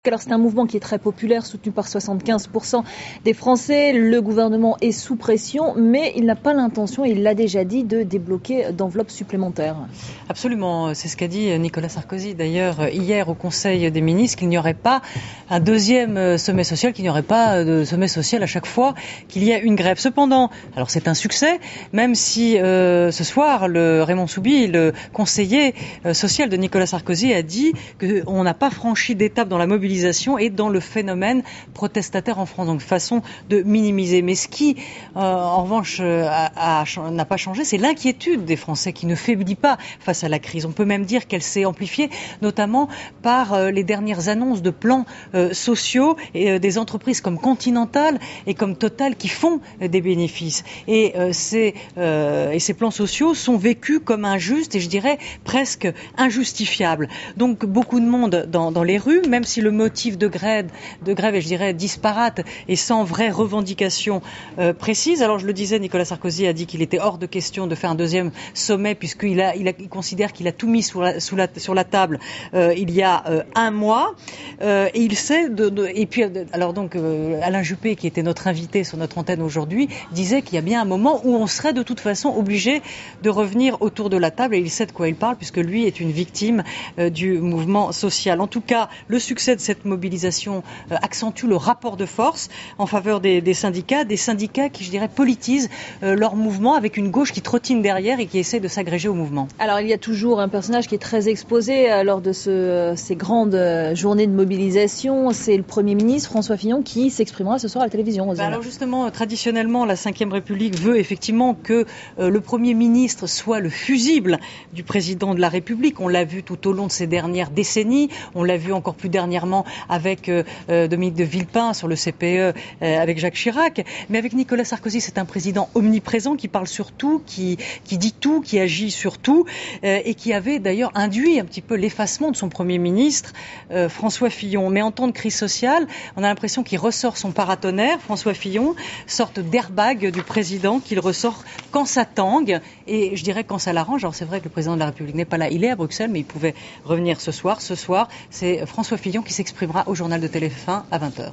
Alors c'est un mouvement qui est très populaire, soutenu par 75% des Français. Le gouvernement est sous pression, mais il n'a pas l'intention, et il l'a déjà dit, de débloquer d'enveloppes supplémentaires. Absolument, c'est ce qu'a dit Nicolas Sarkozy d'ailleurs hier au Conseil des ministres, qu'il n'y aurait pas un deuxième sommet social, qu'il n'y aurait pas de sommet social à chaque fois qu'il y a une grève. Cependant, alors c'est un succès, même si ce soir, Raymond Soubi, le conseiller social de Nicolas Sarkozy, a dit qu'on n'a pas franchi d'étape dans la mobilisation et dans le phénomène protestataire en France. Donc façon de minimiser. Mais ce qui, en revanche, n'a pas changé, c'est l'inquiétude des Français qui ne faiblit pas face à la crise. On peut même dire qu'elle s'est amplifiée, notamment par les dernières annonces de plans sociaux et des entreprises comme Continental et comme Total qui font des bénéfices. Et ces plans sociaux sont vécus comme injustes et je dirais presque injustifiables. Donc beaucoup de monde dans les rues, même si le motif de grève est, je dirais, disparate et sans vraie revendication précise. Alors je le disais, Nicolas Sarkozy a dit qu'il était hors de question de faire un deuxième sommet puisqu'il considère qu'il a tout mis sur la table il y a un mois et il sait et puis alors donc Alain Juppé, qui était notre invité sur notre antenne aujourd'hui, disait qu'il y a bien un moment où on serait de toute façon obligé de revenir autour de la table et il sait de quoi il parle puisque lui est une victime du mouvement social. En tout cas, le succès de cette mobilisation accentue le rapport de force en faveur des syndicats qui, je dirais, politisent leur mouvement avec une gauche qui trottine derrière et qui essaie de s'agréger au mouvement. Alors il y a toujours un personnage qui est très exposé lors de ces grandes journées de mobilisation, c'est le Premier ministre François Fillon qui s'exprimera ce soir à la télévision. Alors justement, traditionnellement, la Ve République veut effectivement que le Premier ministre soit le fusible du président de la République. On l'a vu tout au long de ces dernières décennies, on l'a vu encore plus dernièrement avec Dominique de Villepin sur le CPE avec Jacques Chirac. Mais avec Nicolas Sarkozy, c'est un président omniprésent qui parle sur tout, qui dit tout, qui agit sur tout et qui avait d'ailleurs induit un petit peu l'effacement de son Premier ministre François Fillon. Mais en temps de crise sociale, on a l'impression qu'il ressort son paratonnerre, François Fillon, sorte d'airbag du président qu'il ressort quand ça tangue et je dirais quand ça l'arrange. Alors c'est vrai que le président de la République n'est pas là, il est à Bruxelles, mais il pouvait revenir ce soir. Ce soir, c'est François Fillon qui s'exprimera au journal de TF1 à 20h.